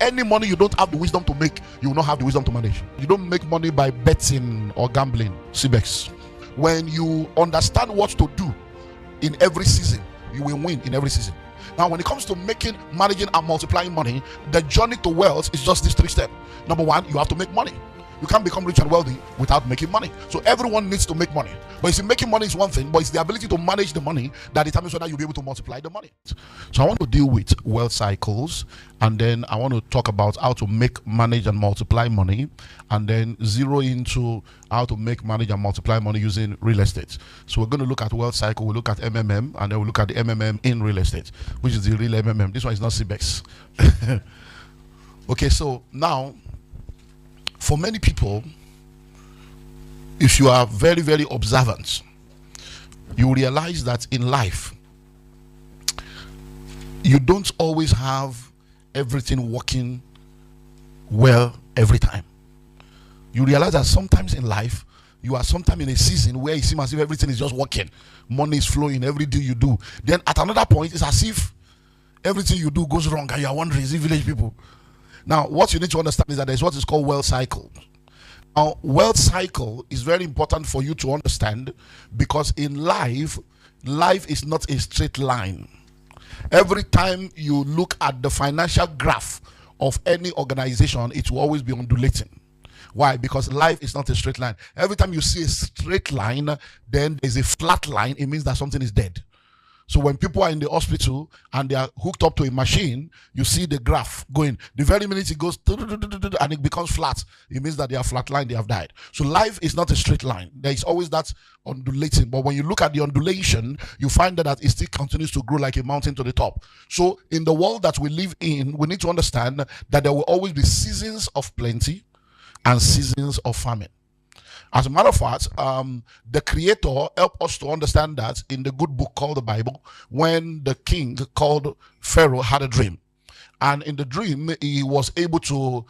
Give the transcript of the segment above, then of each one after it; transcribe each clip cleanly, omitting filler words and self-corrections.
any money you don't have the wisdom to make, you will not have the wisdom to manage. You don't make money by betting or gambling. CBEX. When you understand what to do in every season, you will win in every season. Now, when it comes to making, managing, and multiplying money, the journey to wealth is just these 3 steps. Number 1, you have to make money. You can't become rich and wealthy without making money. So everyone needs to make money. But you see, making money is one thing, but it's the ability to manage the money that determines whether you'll be able to multiply the money. So I want to deal with wealth cycles, and then I want to talk about how to make, manage, and multiply money, and then zero into how to make, manage, and multiply money using real estate. So we're going to look at wealth cycle, we'll look at MMM, and then we'll look at the MMM in real estate, which is the real MMM. This one is not CBEX. Okay, so now, for many people, if you are very, very observant, you realize that in life, you don't always have everything working well every time. You realize that sometimes in life, you are sometimes in a season where it seems as if everything is just working. Money is flowing, every day you do. Then at another point, it's as if everything you do goes wrong and you are wondering, is it village people? Now, what you need to understand is that there's what is called wealth cycle. Now, wealth cycle is very important for you to understand, because in life is not a straight line. Every time you look at the financial graph of any organization, it will always be undulating. Why? Because life is not a straight line. Every time you see a straight line, then there's a flat line, it means that something is dead. So when people are in the hospital and they are hooked up to a machine, you see the graph going. The very minute it goes and it becomes flat, it means that they are flatlined, they have died. So life is not a straight line. There is always that undulating. But when you look at the undulation, you find that it still continues to grow like a mountain to the top. So in the world that we live in, we need to understand that there will always be seasons of plenty and seasons of famine. As a matter of fact, the Creator helped us to understand that in the good book called the Bible, when the king called Pharaoh had a dream. And in the dream, he was able to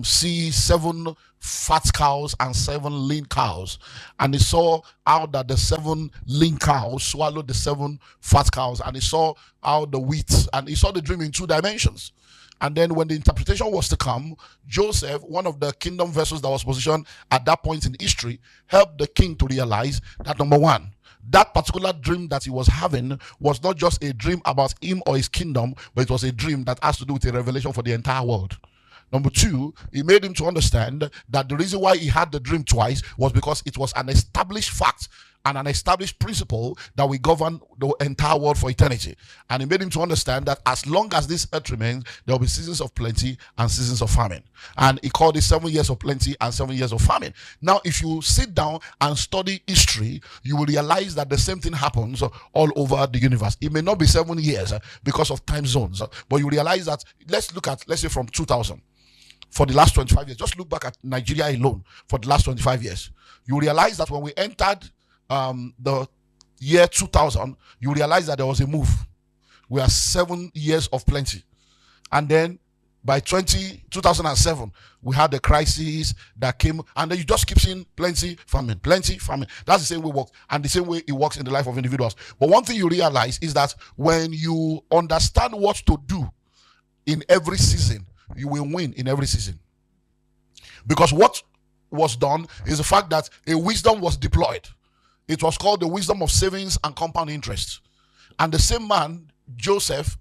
see 7 fat cows and 7 lean cows. And he saw how that the 7 lean cows swallowed the 7 fat cows. And he saw how the wheat, and he saw the dream in 2 dimensions. And then when the interpretation was to come, Joseph, one of the kingdom vessels that was positioned at that point in history, helped the king to realize that, number 1, that particular dream that he was having was not just a dream about him or his kingdom, but it was a dream that has to do with a revelation for the entire world. Number 2, he made him to understand that the reason why he had the dream twice was because it was an established fact and an established principle that will govern the entire world for eternity. And he made him to understand that as long as this earth remains, there will be seasons of plenty and seasons of famine. And he called it 7 years of plenty and 7 years of famine. Now, if you sit down and study history, you will realize that the same thing happens all over the universe. It may not be 7 years because of time zones, but you realize that, let's say from 2000. For the last 25 years, just look back at Nigeria alone for the last 25 years. You realize that when we entered the year 2000, you realize that there was a move. We are 7 years of plenty. And then by 2007, we had the crisis that came, and then you just keep seeing plenty, famine, plenty, famine. That's the same way it works, and the same way it works in the life of individuals. But one thing you realize is that when you understand what to do in every season, you will win in every season. Because what was done is the fact that a wisdom was deployed. It was called the wisdom of savings and compound interest. And the same man, Joseph,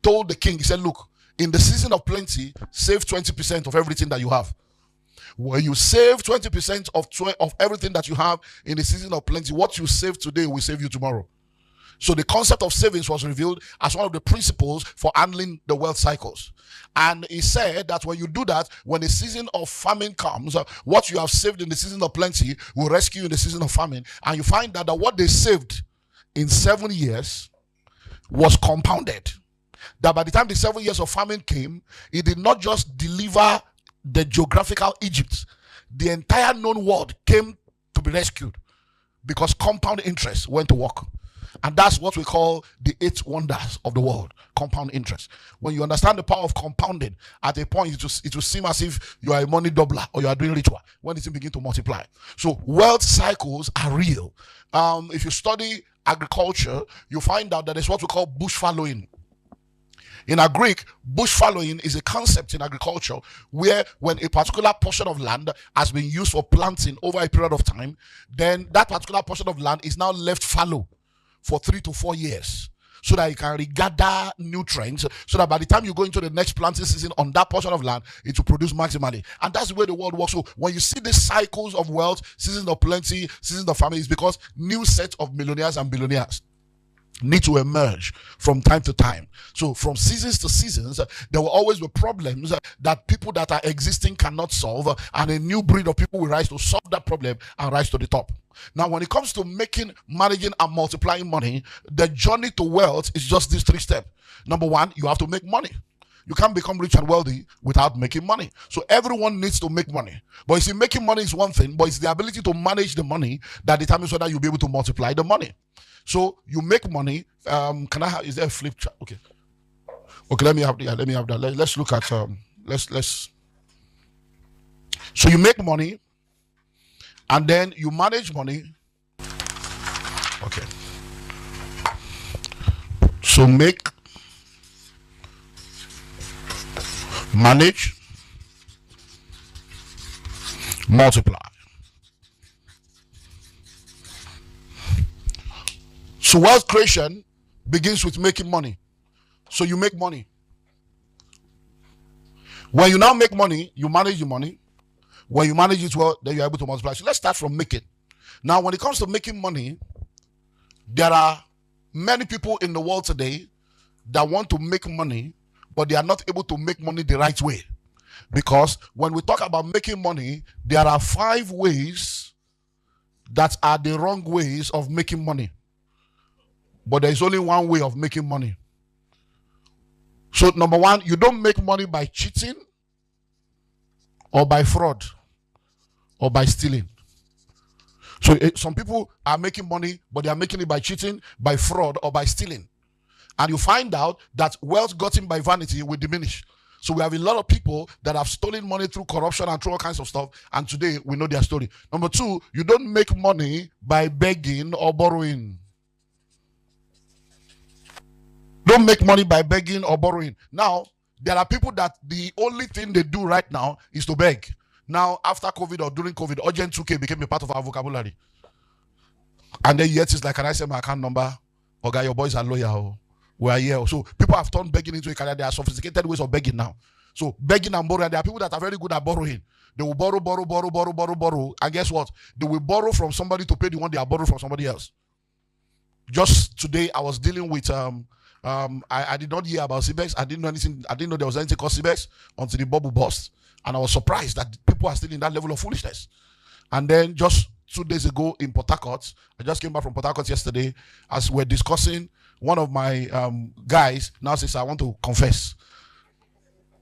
told the king, he said, look, in the season of plenty, save 20% of everything that you have. When you save 20% of everything that you have in the season of plenty, what you save today will save you tomorrow. So the concept of savings was revealed as one of the principles for handling the wealth cycles. And he said that when you do that, when the season of famine comes, what you have saved in the season of plenty will rescue you in the season of famine. And you find that what they saved in 7 years was compounded. That by the time the 7 years of famine came, it did not just deliver the geographical Egypt. The entire known world came to be rescued because compound interest went to work. And that's what we call the 8 wonders of the world, compound interest. When you understand the power of compounding, at a point it will seem as if you are a money doubler or you are doing ritual when it begins to multiply. So wealth cycles are real. If you study agriculture, you find out that there's what we call bush fallowing. In a Greek, bush fallowing is a concept in agriculture where when a particular portion of land has been used for planting over a period of time, then that particular portion of land is now left fallow for 3 to 4 years, so that you can regather nutrients, so that by the time you go into the next planting season on that portion of land, it will produce maximally. And that's the way the world works. So when you see these cycles of wealth, seasons of plenty, seasons of famine, it's because new sets of millionaires and billionaires need to emerge from time to time. So from seasons to seasons, there will always be problems that people that are existing cannot solve, and a new breed of people will rise to solve that problem and rise to the top. Now, when it comes to making, managing, and multiplying money, the journey to wealth is just these 3 steps. Number 1, you have to make money. You can't become rich and wealthy without making money. So everyone needs to make money. But you see, making money is one thing, but it's the ability to manage the money that determines whether you'll be able to multiply the money. So you make money. Can I have? Is there a flip chart? Okay. Okay. Let me have that. Let's look at let's. So you make money, and then you manage money. Okay. So make, manage, multiply. So wealth creation begins with making money. So you make money. When you now make money, you manage your money. When you manage it well, then you're able to multiply. So let's start from making. Now, when it comes to making money, there are many people in the world today that want to make money, but they are not able to make money the right way. Because when we talk about making money, there are 5 ways that are the wrong ways of making money. But there is only one way of making money. So number 1, you don't make money by cheating or by fraud or by stealing. So some people are making money, but they are making it by cheating, by fraud, or by stealing. And you find out that wealth gotten by vanity will diminish. So we have a lot of people that have stolen money through corruption and through all kinds of stuff. And today we know their story. Number 2, you don't make money by begging or borrowing. Don't make money by begging or borrowing. Now, there are people that the only thing they do right now is to beg. Now, after COVID or during COVID, urgent 2K became a part of our vocabulary. And then yet it's like, can I say my account number? Okay, your boys are loyal. We are here. So people have turned begging into a career. There are sophisticated ways of begging now. So begging and borrowing. There are people that are very good at borrowing. They will borrow. And guess what? They will borrow from somebody to pay the one they are borrowed from somebody else. Just today, I was dealing with I did not hear about CBEX. I didn't know anything. I didn't know there was anything called CBEX until the bubble burst. And I was surprised that people are still in that level of foolishness. And then just 2 days ago in Port Harcourt, I just came back from Port Harcourt yesterday, as we're discussing, one of my guys now says, I want to confess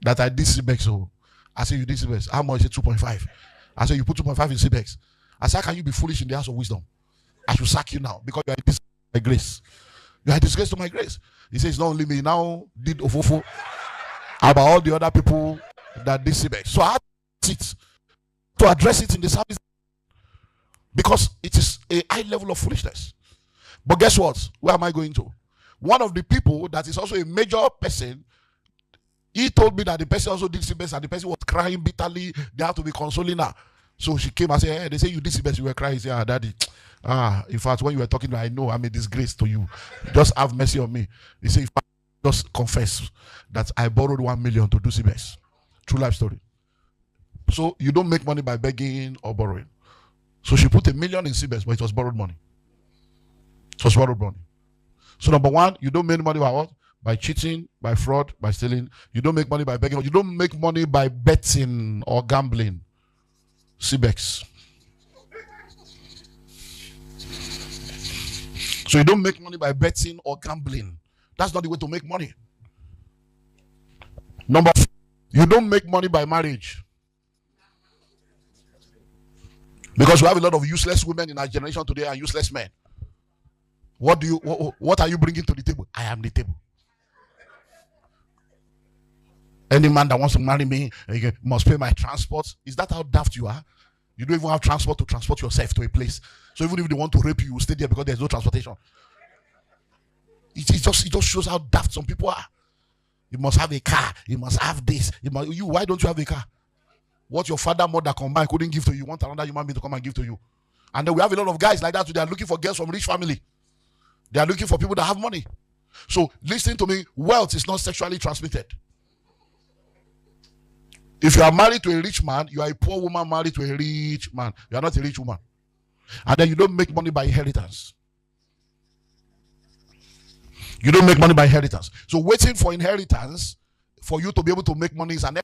that I did CBEX. So I said, you did CBEX. How much is it? 2.5. I said, you put 2.5 in CBEX. I said, how can you be foolish in the house of wisdom? I should sack you now because you are a disgrace to my grace. You are a disgrace to my grace. He says, it's not only me. Now did Ofofo about all the other people that did CBEX. So I had to address it in the service because it is a high level of foolishness. But guess what? Where am I going to? One of the people that is also a major person, he told me that the person also did CBEX and the person was crying bitterly. They have to be consoling her. So she came and said, hey, they say you did CBEX, you were crying. He said, daddy, in fact, when you were talking, I know I'm a disgrace to you. Just have mercy on me. He said, just confess that I borrowed 1 million to do CBEX. True life story. So you don't make money by begging or borrowing. So she put 1 million in CBEX, but it was borrowed money. It was borrowed money. So number 1, you don't make money by what? By cheating, by fraud, by stealing. You don't make money by begging. You don't make money by betting or gambling. CBEX. So you don't make money by betting or gambling. That's not the way to make money. Number 4, you don't make money by marriage. Because we have a lot of useless women in our generation today and useless men. What are you bringing to the table? I am the table. Any man that wants to marry me must pay my transport. Is that how daft you are? You don't even have transport to transport yourself to a place. So even if they want to rape you, you stay there because there's no transportation. It just shows how daft some people are. You must have a car. You must have this. Why don't you have a car? What your father, mother combined couldn't give to you, you want another human being to come and give to you. And then we have a lot of guys like that. They are looking for girls from rich family. They are looking for people that have money. So listen to me. Wealth is not sexually transmitted. If you are married to a rich man, you are a poor woman married to a rich man. You are not a rich woman. And then you don't make money by inheritance. You don't make money by inheritance. So waiting for inheritance for you to be able to make money is an,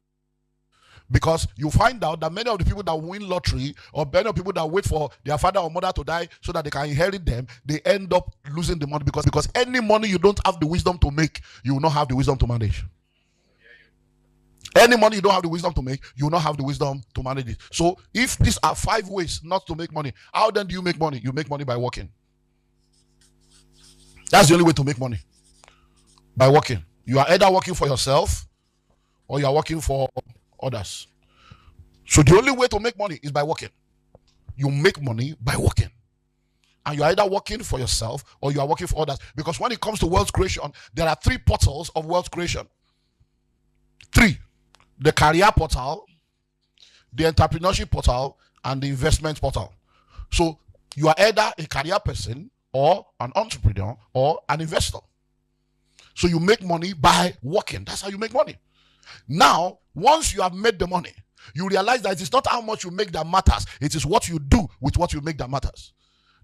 because you find out that many of the people that win lottery, or many of the people that wait for their father or mother to die so that they can inherit them, they end up losing the money, because any money you don't have the wisdom to make, you will not have the wisdom to manage. Any money you don't have the wisdom to make, you will not have the wisdom to manage it. So if these are 5 ways not to make money, how then do you make money? You make money by working. That's the only way to make money. By working. You are either working for yourself or you are working for others. So the only way to make money is by working. You make money by working. And you are either working for yourself or you are working for others. Because when it comes to wealth creation, there are 3 portals of wealth creation. 3. The career portal, the entrepreneurship portal, and the investment portal. So you are either a career person or an entrepreneur or an investor. So you make money by working. That's how you make money. Now, once you have made the money, you realize that it is not how much you make that matters. It is what you do with what you make that matters.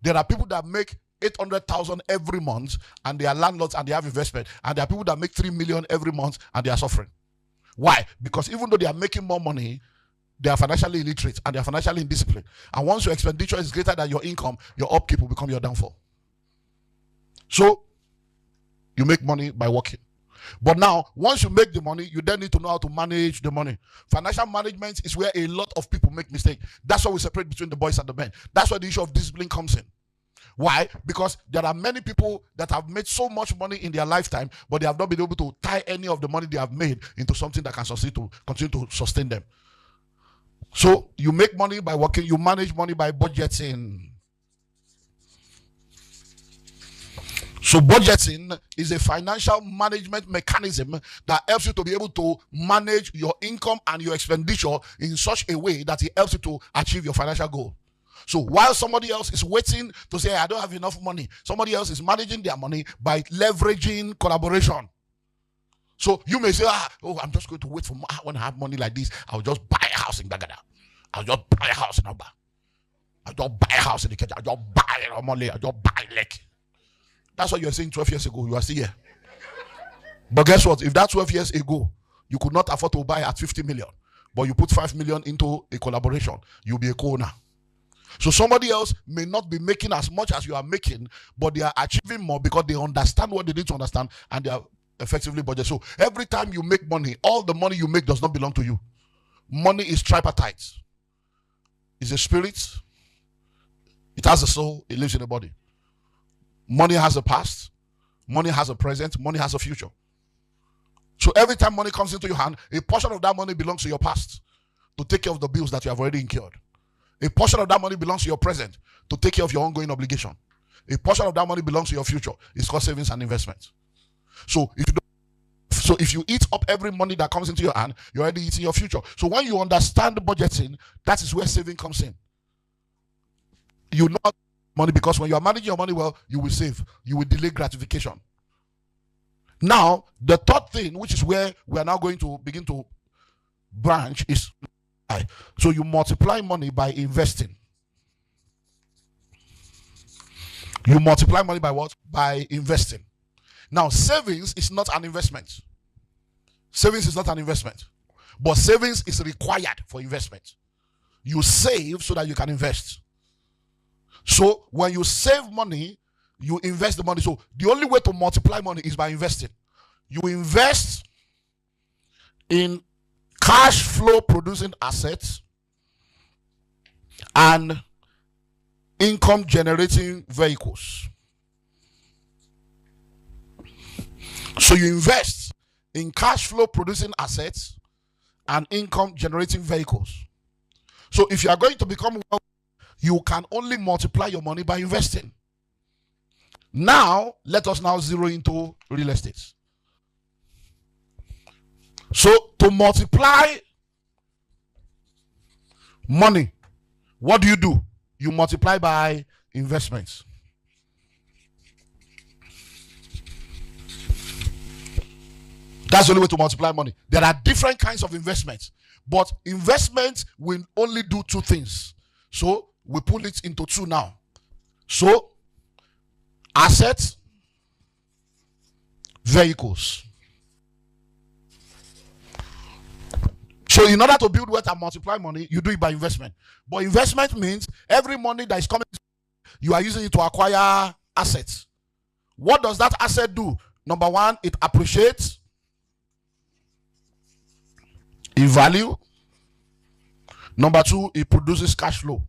There are people that make 800,000 every month and they are landlords and they have investment. And there are people that make 3 million every month and they are suffering. Why? Because even though they are making more money, they are financially illiterate and they are financially indisciplined. And once your expenditure is greater than your income, your upkeep will become your downfall. So, you make money by working. But now, once you make the money, you then need to know how to manage the money. Financial management is where a lot of people make mistakes. That's why we separate between the boys and the men. That's why the issue of discipline comes in. Why? Because there are many people that have made so much money in their lifetime, but they have not been able to tie any of the money they have made into something that can continue to sustain them. So you make money by working, you manage money by budgeting. So budgeting is a financial management mechanism that helps you to be able to manage your income and your expenditure in such a way that it helps you to achieve your financial goal. So while somebody else is waiting to say, I don't have enough money, somebody else is managing their money by leveraging collaboration. So you may say, I'm just going to wait for when I have money like this, I'll just buy a house in Bagada. I'll just buy a house in Abba. I'll just buy a house in the Kenya. I'll just buy a money. I'll just buy a lake. That's what you were saying 12 years ago. You are still here. But guess what? If that 12 years ago, you could not afford to buy at 50 million, but you put 5 million into a collaboration, you'll be a co-owner. So somebody else may not be making as much as you are making, but they are achieving more because they understand what they need to understand and they are effectively budgeted. So every time you make money, all the money you make does not belong to you. Money is tripartite. It's a spirit. It has a soul. It lives in the body. Money has a past. Money has a present. Money has a future. So every time money comes into your hand, a portion of that money belongs to your past to take care of the bills that you have already incurred. A portion of that money belongs to your present to take care of your ongoing obligation. A portion of that money belongs to your future. It's called savings and investments. So if you eat up every money that comes into your hand, you're already eating your future. So when you understand budgeting, that is where saving comes in. You know money, because when you are managing your money well, you will save. You will delay gratification. Now, the third thing, which is where we are now going to begin to branch, is so you multiply money by investing. You multiply money by what? By investing. Now, savings is not an investment. Savings is not an investment. But savings is required for investment. You save so that you can invest. So when you save money, you invest the money. So the only way to multiply money is by investing. You invest in cash flow producing assets and income generating vehicles. So you invest in cash flow producing assets and income generating vehicles. So if you are going to become wealthy, you can only multiply your money by investing. Now, let us now zero into real estate. So to multiply money, what do? You multiply by investments. That's the only way to multiply money. There are different kinds of investments, but investments will only do two things. So we put it into two now. So assets, vehicles. So in order to build wealth and multiply money, you do it by investment. But investment means every money that is coming, you are using it to acquire assets. What does that asset do? Number one, it appreciates in value. Number two, it produces cash flow.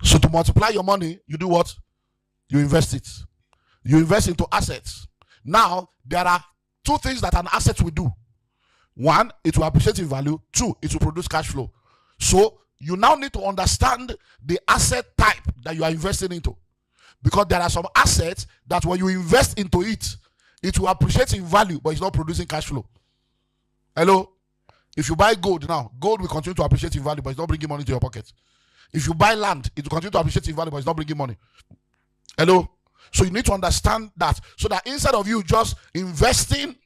So to multiply your money, you do what? You invest it. You invest into assets. Now, there are two things that an asset will do. One, it will appreciate in value. Two, it will produce cash flow. So you now need to understand the asset type that you are investing into. Because there are some assets that when you invest into it, it will appreciate in value, but it's not producing cash flow. Hello? If you buy gold now, gold will continue to appreciate in value, but it's not bringing money to your pocket. If you buy land, it will continue to appreciate in value, but it's not bringing money. Hello? So you need to understand that, so that instead of you just investing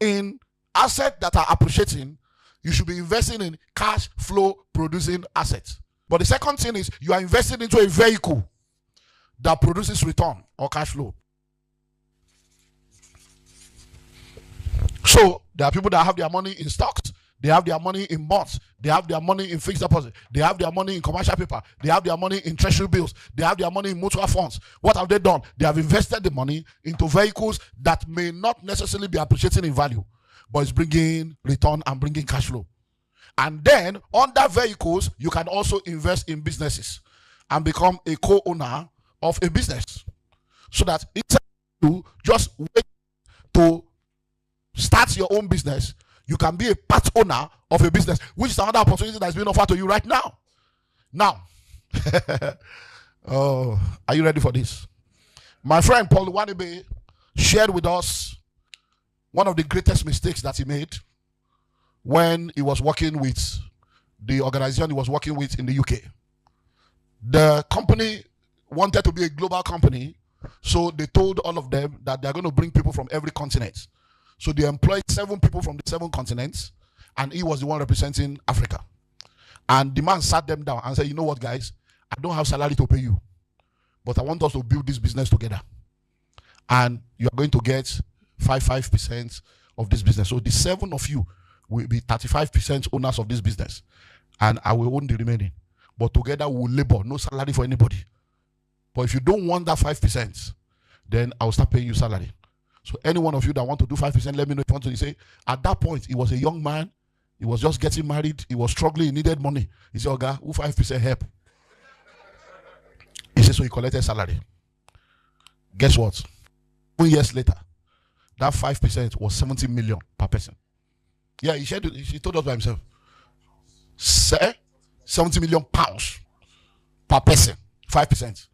in assets that are appreciating, you should be investing in cash flow producing assets. But the second thing is you are investing into a vehicle that produces return or cash flow. So there are people that have their money in stocks, they have their money in bonds, they have their money in fixed deposit, they have their money in commercial paper, they have their money in treasury bills, they have their money in mutual funds. What have they done? They have invested the money into vehicles that may not necessarily be appreciating in value, but it's bringing return and bringing cash flow. And then under vehicles, you can also invest in businesses and become a co-owner of a business, so that instead of you just wait to start your own business, you can be a part owner of a business, which is another opportunity that's being offered to you right now. Now, oh, are you ready for this? My friend Paul Wanebe shared with us one of the greatest mistakes that he made when he was working with the organization he was working with in the UK. The company wanted to be a global company, so they told all of them that they're going to bring people from every continent. So they employed 7 people from the 7 continents, and he was the one representing Africa. And the man sat them down and said, you know what, guys, I don't have salary to pay you, but I want us to build this business together. And you are going to get 5% of this business. So the 7 of you will be 35% owners of this business, and I will own the remaining. But together we will labor, no salary for anybody. But if you don't want that 5%, then I will start paying you salary. So any one of you that want to do 5%, let me know if you want to. He say, at that point, he was a young man. He was just getting married. He was struggling. He needed money. He said, Oga, who 5% help? He said, so he collected salary. Guess what? 2 years later, that 5% was 70 million per person. Yeah, he shared it. He told us by himself. 70 million pounds per person. 5%.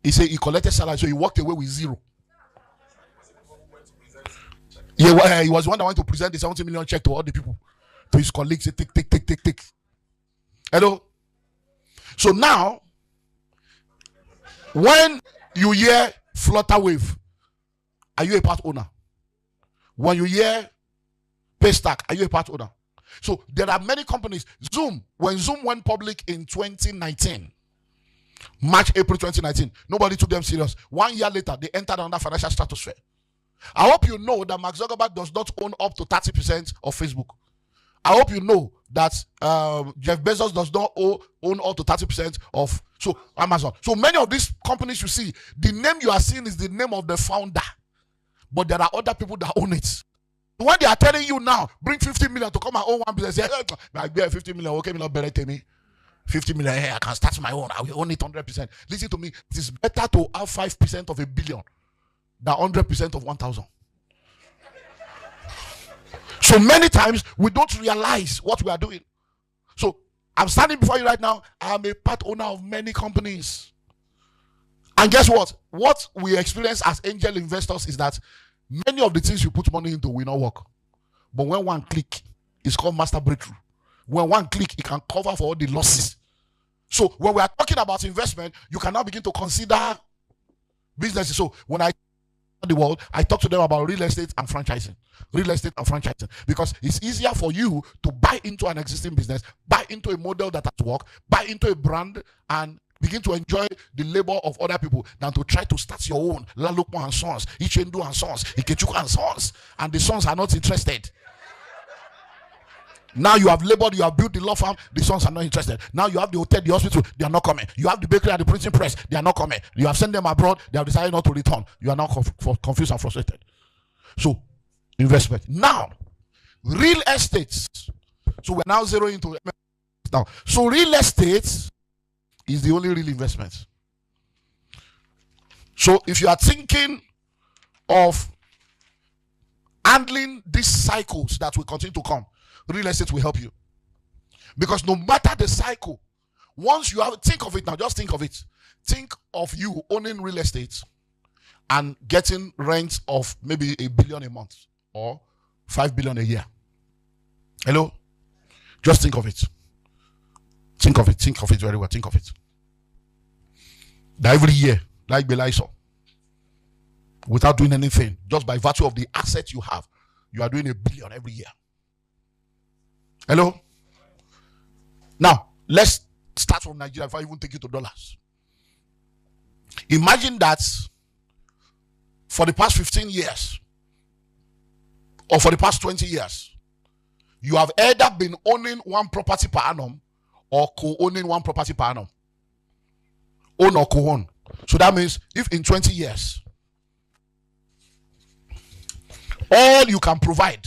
He said he collected salary, so he walked away with 0. Yeah, he was the one that went to present the 70 million check to all the people, to his colleagues. Say, tick. Hello? So now, when you hear Flutterwave, are you a part owner? When you hear Paystack, are you a part owner? So there are many companies. Zoom, when Zoom went public in 2019, April 2019, nobody took them serious. 1 year later, they entered another financial stratosphere. I hope you know that Mark Zuckerberg does not own up to 30% of Facebook. I hope you know that Jeff Bezos does not own up to 30% of Amazon. So many of these companies you see, the name you are seeing is the name of the founder, but there are other people that own it. When they are telling you now, bring 50 million to come and own one business, I get 50 million, okay, me not better tell me. 50 million, hey, I can start my own, I will own it 100%. Listen to me, it is better to have 5% of a billion than 100% of 1,000. So many times we don't realize what we are doing. So I'm standing before you right now. I'm a part owner of many companies. And guess what? What we experience as angel investors is that many of the things you put money into will not work. But when one click, it's called master breakthrough. When one click, it can cover for all the losses. So when we are talking about investment, you can now begin to consider businesses. So when I the world, I talk to them about real estate and franchising. Real estate and franchising. Because it's easier for you to buy into an existing business, buy into a model that has worked, buy into a brand, and begin to enjoy the labor of other people than to try to start your own. Lalukmo and Sons, Ichendu and Sons, Ikechuku and Sons, and the sons are not interested. Now you have labored, you have built the law firm, the sons are not interested. Now you have the hotel, the hospital, they are not coming. You have the bakery and the printing press, they are not coming. You have sent them abroad, they have decided not to return. You are now confused and frustrated. So, investment. Now, real estate. So we're now zeroing into now. So real estate is the only real investment. So if you are thinking of handling these cycles that will continue to come, real estate will help you. Because no matter the cycle, once you have, think of it now, just think of it. Think of you owning real estate and getting rent of maybe $1 billion a month or 5 billion a year. Hello? Just think of it. Think of it very well. Think of it. That every year, like Belaiso, without doing anything, just by virtue of the assets you have, you are doing $1 billion every year. Hello? Now, let's start from Nigeria before I even take you to dollars. Imagine that for the past 15 years or for the past 20 years, you have either been owning one property per annum or co-owning one property per annum. Own or co-own. So that means if in 20 years, all you can provide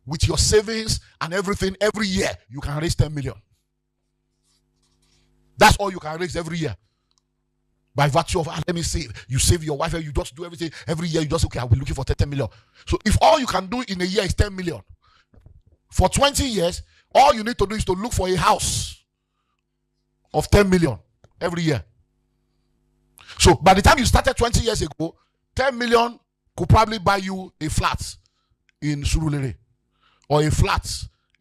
with your savings and everything every year, you can raise 10 million. That's all you can raise every year. By virtue of, let me save. You save your wife, you just do everything every year. You just, okay, I'll be looking for 10 million. So if all you can do in a year is 10 million, for 20 years, all you need to do is to look for a house of 10 million every year. So by the time you started 20 years ago, 10 million could probably buy you a flat in Surulere or a flat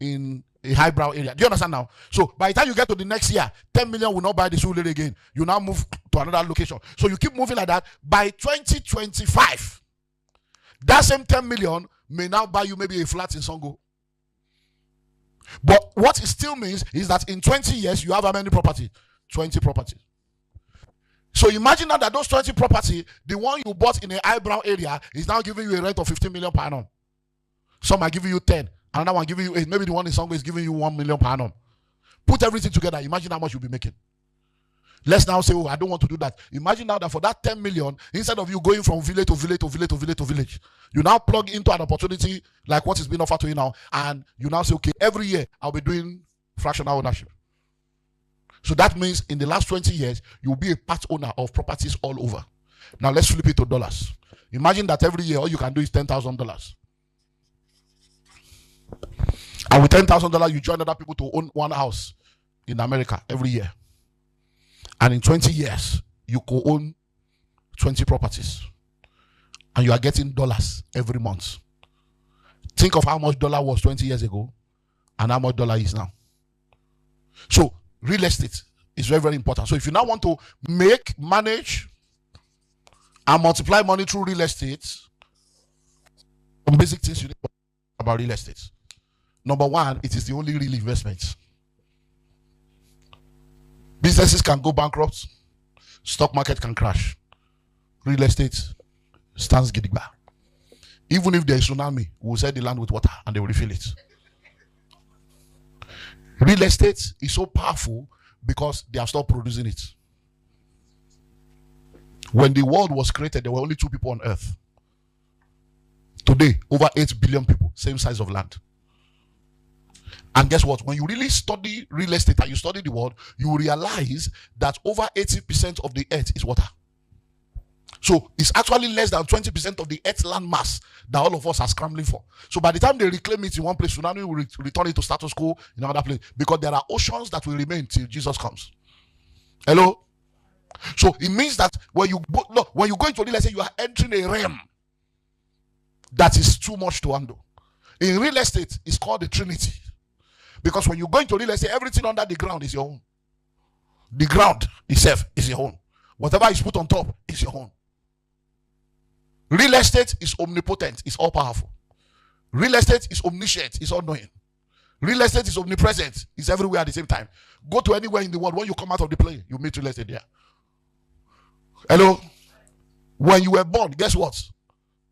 in a highbrow area. Do you understand now? So by the time you get to the next year, 10 million will not buy the Surulere again. You now move to another location. So you keep moving like that. By 2025, that same 10 million may now buy you maybe a flat in Songo. But what it still means is that in 20 years, you have how many property? 20 property. So imagine now that those 20 property, the one you bought in a highbrow area is now giving you a rent of 15 million per annum. Some are giving you 10. Another one giving you 8. Maybe the one in Songo is giving you 1 million per annum. Put everything together. Imagine how much you'll be making. Let's now say, oh, I don't want to do that. Imagine now that for that 10 million, instead of you going from village to village to village to village to village, you now plug into an opportunity like what is being offered to you now, and you now say, okay, every year I'll be doing fractional ownership. So that means in the last 20 years, you'll be a part owner of properties all over. Now let's flip it to dollars. Imagine that every year all you can do is $10,000. And with $10,000, you join other people to own one house in America every year. And in 20 years, you co-own 20 properties. And you are getting dollars every month. Think of how much dollar was 20 years ago and how much dollar is now. So, real estate is very, very important. So, if you now want to make, manage, and multiply money through real estate, some basic things you need about real estate. Number one, it is the only real investment. Businesses can go bankrupt. Stock market can crash. Real estate stands gidigba. Even if there is tsunami, we'll set the land with water and they will refill it. Real estate is so powerful because they have stopped producing it. When the world was created, there were only 2 people on earth. Today, over 8 billion people, same size of land. And guess what? When you really study real estate and you study the world, you will realize that over 80% of the earth is water. So it's actually less than 20% of the earth's land mass that all of us are scrambling for. So by the time they reclaim it in one place, tsunami will return it to status quo in another place, because there are oceans that will remain till Jesus comes. Hello? So it means that when you go into real estate, you are entering a realm that is too much to handle. In real estate, it's called the Trinity. Because when you go into real estate, everything under the ground is your own. The ground itself is your own. Whatever is put on top is your own. Real estate is omnipotent, it's all powerful. Real estate is omniscient, it's all knowing. Real estate is omnipresent, it's everywhere at the same time. Go to anywhere in the world, when you come out of the plane, you meet real estate there. Hello? When you were born, guess what?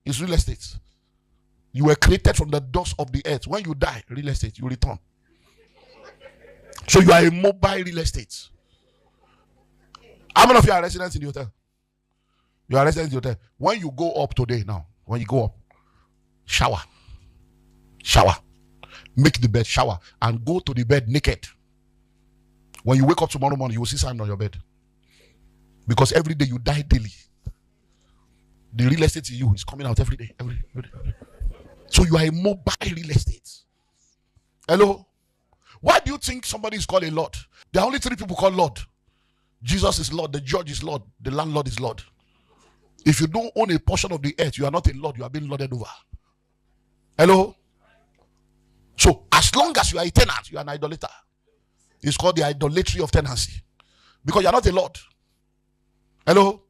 It's real estate. You were created from the dust of the earth. When you die, real estate, you return. So you are a mobile real estate. How many of you are residents in the hotel? You are residents in the hotel. When you go up today now, when you go up, shower. Make the bed, shower, and go to the bed naked. When you wake up tomorrow morning, you will see sand on your bed. Because every day you die daily. The real estate in you is coming out every day. Every day. So you are a mobile real estate. Hello? Why do you think somebody is called a Lord? There are only 3 people called Lord. Jesus is Lord, the judge is Lord, the landlord is Lord. If you don't own a portion of the earth, you are not a Lord, you are being lorded over. Hello? So as long as you are a tenant, you are an idolater. It's called the idolatry of tenancy. Because you are not a Lord. Hello?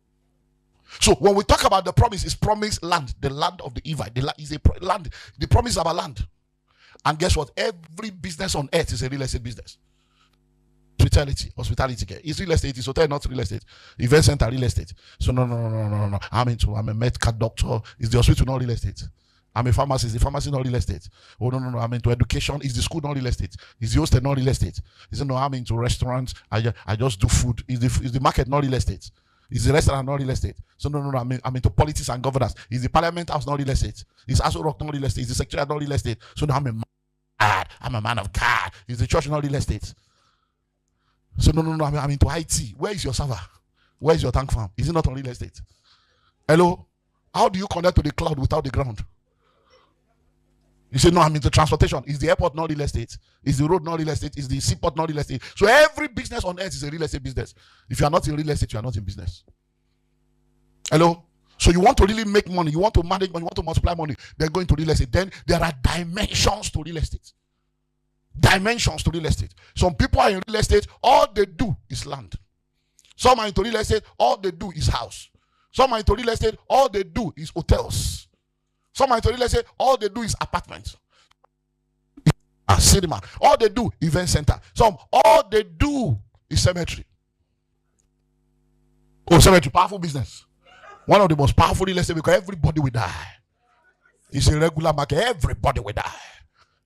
So when we talk about the promise, it's promised land, the land of the Evite. The land is a land. The promise is about land. And guess what? Every business on earth is a real estate business. Hospitality care. It's real estate. It's hotel, not real estate. Event center, real estate. So no. I'm a medical doctor. It's the hospital, not real estate. I'm a pharmacist. The pharmacy, not real estate. Oh no. I'm into education. Is the school, not real estate? Is the hostel, not real estate? Is no? I'm into restaurants. I just do food. Is the market, not real estate? Is the restaurant, not real estate? So no. I'm into politics and governance. Is the parliament house, not real estate? Is Aso Rock, not real estate? Is the secretariat, not real estate? So no, I'm a man of God. Is the church, not real estate? So no, I'm into IT. Where is your server? Where is your tank farm? Is it not on real estate? Hello? How do you connect to the cloud without the ground? You say, no, I'm into transportation. Is the airport not real estate? Is the road not real estate? Is the seaport not real estate? So every business on earth is a real estate business. If you are not in real estate, you are not in business. Hello? So you want to really make money, you want to manage money, you want to multiply money, then go into real estate. Then there are dimensions to real estate. Dimensions to real estate. Some people are in real estate, all they do is land. Some are into real estate, all they do is house. Some are into real estate, all they do is hotels. Some are into real estate, all they do is apartments. Cinema. All they do, event center. Some, all they do is cemetery. Oh, cemetery, powerful business. One of the most powerful real estate because everybody will die. It's a regular market, everybody will die.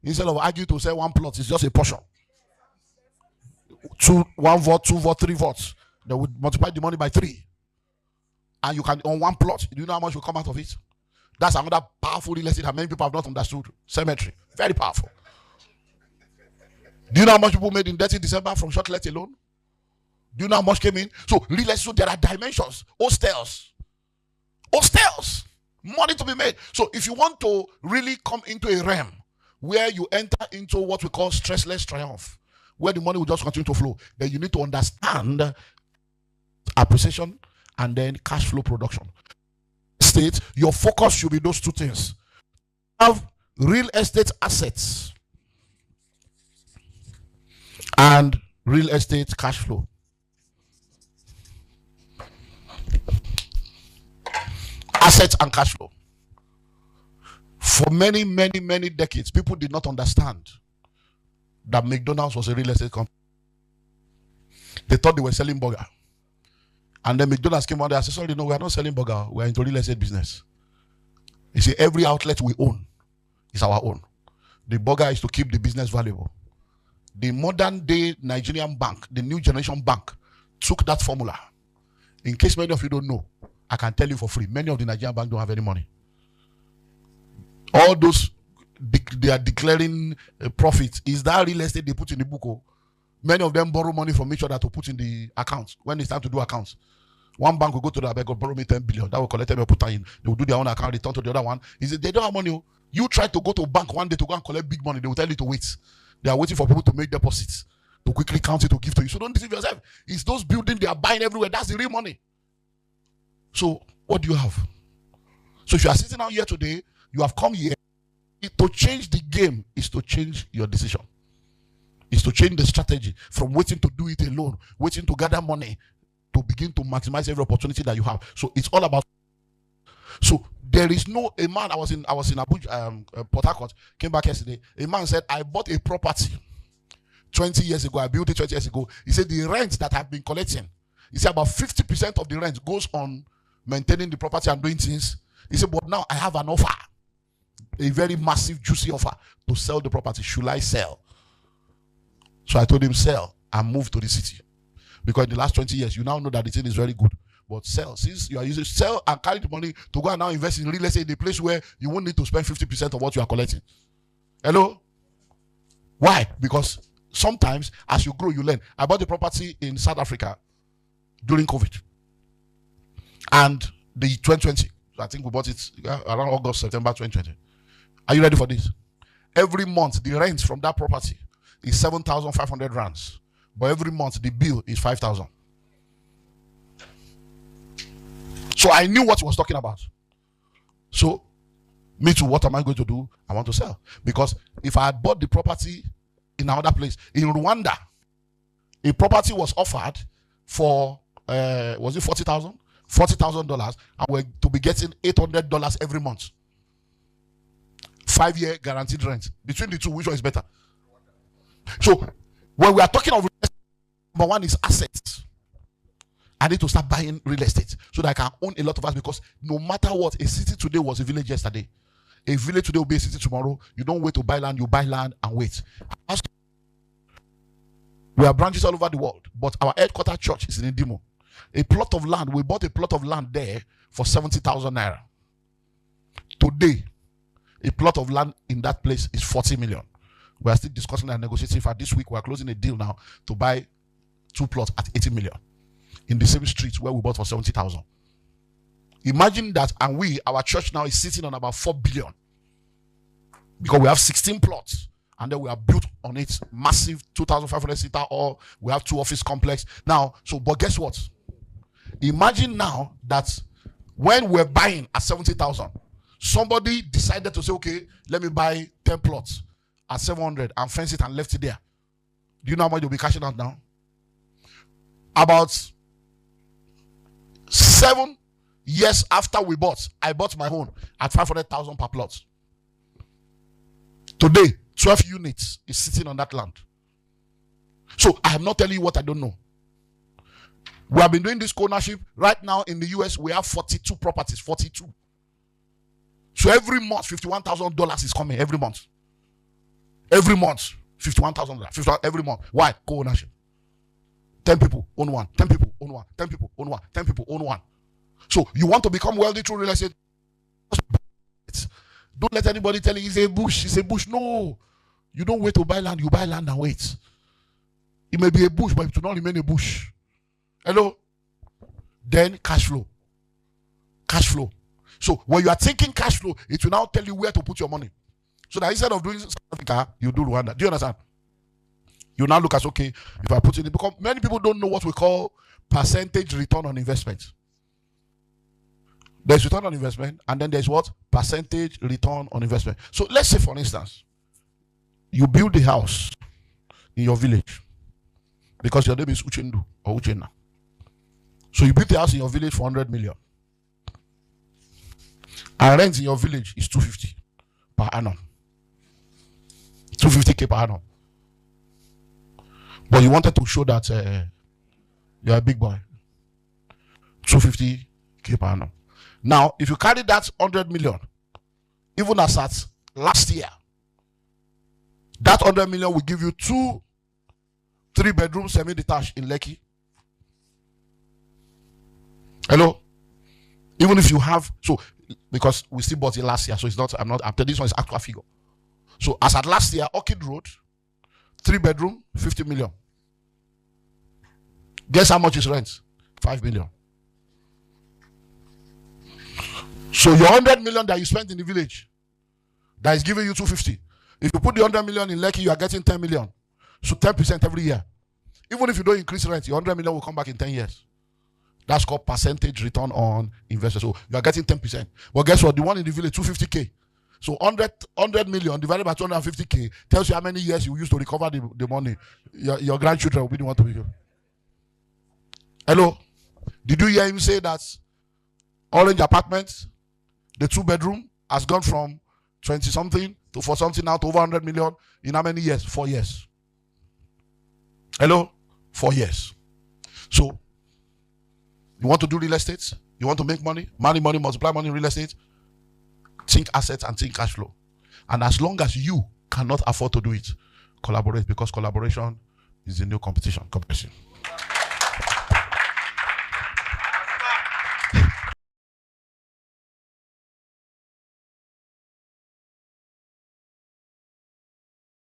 Instead of arguing to say one plot, it's just a portion. 1 vote, 2 votes, 3 votes. They would multiply the money by 3. And you can, on one plot, do you know how much will come out of it? That's another powerful real estate that many people have not understood. Cemetery. Very powerful. Do you know how much people made in 30 December from short let alone? Do you know how much came in? So, real estate, so there are dimensions. Hostels. Money to be made. So, if you want to really come into a realm where you enter into what we call stressless triumph, where the money will just continue to flow, then you need to understand appreciation and then cash flow production. State, your focus should be those 2 things. Have real estate assets and real estate cash flow. Assets and cash flow. For many decades, people did not understand that McDonald's was a real estate company. They thought they were selling burger. And then McDonald's came out there and said, sorry, no, we are not selling burger. We are into real estate business. You see, every outlet we own is our own. The burger is to keep the business valuable. The modern day Nigerian bank, the new generation bank, took that formula. In case many of you don't know, I can tell you for free, many of the Nigerian banks don't have any money. All those, they are declaring profits. Is that real estate they put in the book? Oh? Many of them borrow money from each other to put in the accounts. When it's time to do accounts, one bank will go to the bank, borrow me 10 billion. That will collect them and put in. They will do their own account, return to the other one. Is it they don't have money? Oh? You try to go to a bank one day to go and collect big money. They will tell you to wait. They are waiting for people to make deposits. to quickly count it to give to you. So don't deceive yourself. It's those buildings they are buying everywhere. That's the real money. So what do you have? So if you are sitting out here today, you have come here to change the game. Is to change your decision. Is to change the strategy from waiting to do it alone, waiting to gather money, to begin to maximize every opportunity that you have. So it's all about. So there is no a man. I was in Abuja, Port Harcourt. Came back yesterday. A man said, I bought a property 20 years ago. I built it 20 years ago. He said the rent that I've been collecting, he said about 50% of the rent goes on maintaining the property and doing things. He said, but now I have an offer, a very massive, juicy offer to sell the property. Should I sell? So I told him, sell and move to the city. Because in the last 20 years, you now know that the thing is very good. But sell, since you are using, sell and carry the money to go and now invest in real estate in a place where you won't need to spend 50% of what you are collecting. Hello? Why? Because sometimes as you grow, you learn. I bought the property in South Africa during COVID. And the 2020, I think we bought it around August, September 2020. Are you ready for this? Every month, the rent from that property is 7,500 rands. But every month, the bill is 5,000. So I knew what he was talking about. So, me too, what am I going to do? I want to sell. Because if I had bought the property in another place, in Rwanda, a property was offered for, was it $40,000? $40,000, and we're to be getting $800 every month. 5-year guaranteed rent. Between the two, which one is better? So, when we are talking of real estate, number one is assets. I need to start buying real estate so that I can own a lot of us, because no matter what, a city today was a village yesterday. A village today will be a city tomorrow. You don't wait to buy land, you buy land and wait. We have branches all over the world, but our headquarters church is in Indimo. A plot of land, we bought a plot of land there for 70,000 naira. Today, a plot of land in that place is 40 million. We are still discussing and negotiating. For this week, we are closing a deal now to buy 2 plots at 80 million in the same street where we bought for 70,000. Imagine that, and our church now is sitting on about 4 billion because we have 16 plots, and then we have built on it massive 2,500 seater hall. We have 2 office complex now. So, but guess what? Imagine now that when we're buying at 70,000, somebody decided to say, okay, let me buy 10 plots at 700 and fence it and left it there. Do you know how much you'll be cashing out now? About 7 years after we bought, I bought my own at 500,000 per plot. Today, 12 units is sitting on that land. So I am not telling you what I don't know. We have been doing this ownership. Right now in the US, we have 42 properties. 42. So every month, $51,000 is coming every month. Every month, $51,000. Every month. Why? Co-ownership. 10 people own one. 10 people own one. 10 people own one. 10 people own one. So you want to become wealthy through real estate? Don't let anybody tell you it's a bush. It's a bush. No. You don't wait to buy land. You buy land and wait. It may be a bush, but it will not remain a bush. Hello? Then cash flow. Cash flow. So when you are thinking cash flow, it will now tell you where to put your money. So that instead of doing South Africa, you do Rwanda. Do you understand? You now look at, okay, if I put it in, because many people don't know what we call percentage return on investment. There's return on investment, and then there's what? Percentage return on investment. So let's say, for instance, you build a house in your village because your name is Uchendu or Uchenna. So you build a house in your village for 100 million. And rent in your village is 250 per annum. 250k per annum. But you wanted to show that you're a big boy. 250k per annum. Now, if you carry that 100 million, even as at last year, that 100 million will give you 2 3-bedroom semi-detached in Lekki. Hello? Even if you have, so because we still bought it last year, so it's not, after this one is actual figure. So as at last year, Orchid Road, 3-bedroom, 50 million. Guess how much is rent? 5 million. So your 100 million that you spent in the village, that is giving you 250. If you put the 100 million in Lekki, you are getting 10 million. So 10% every year. Even if you don't increase rent, your 100 million will come back in 10 years. That's called percentage return on investment. So you are getting 10%. But guess what? The one in the village, 250K. So 100 million divided by 250K tells you how many years you use to recover the money. Your grandchildren will be the one to be here. Hello? Did you hear him say that Orange Apartments, the 2-bedroom, has gone from 20-something to 4-something now to over 100 million in how many years? 4 years. Hello? 4 years. So, you want to do real estate? You want to make money? Money, multiply money in real estate? Think assets and think cash flow. And as long as you cannot afford to do it, collaborate, because collaboration is the new competition.